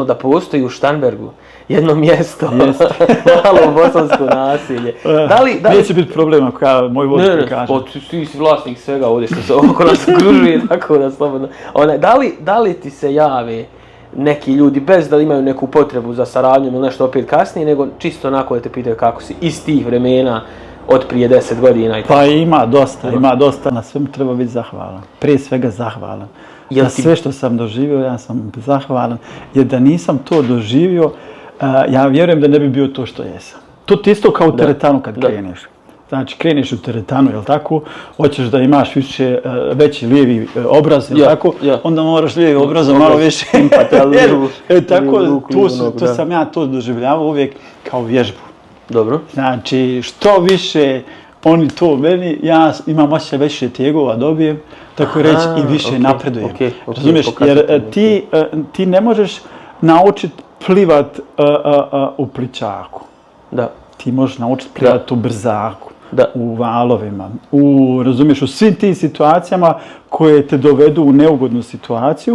da postoji u Štanbergu jedno mjesto, malo bosansko nasilje. Neće biti problema ako moj voditelj kaže. Ti si vlasnik svega ovdje što se oko nas okružuje, tako da slobodno. Da li ti se jave neki ljudi bez da imaju neku potrebu za saradnjom ili nešto opet kasnije, nego čisto onako da te pitaju kako si iz tih vremena od prije 10 godina? Pa ima dosta. Na svemu treba biti zahvalan. Prije svega zahvalan. Za sve što sam doživio, ja sam zahvalan. Jer da nisam to doživio, ja vjerujem da ne bi bio to što jesam. To ti isto kao u teretanu kad kreneš. Znači, kreneš u teretanu, jel tako? Hoćeš da imaš veći lijevi obraz, jel tako? Onda moraš lijevi obraz malo više. Tako, to sam ja to doživljavao uvijek kao vježbu. Dobro. Znači, što više oni to meni, ja imam osjećaj više tijegova dobijem, tako reći, i više napredujem. Razumiješ, jer ti ne možeš naučiti plivat u pličaku. Da. Ti možeš naučiti plivat u brzaku, da, u valovima, razumiješ, u svim tim situacijama koje te dovedu u neugodnu situaciju.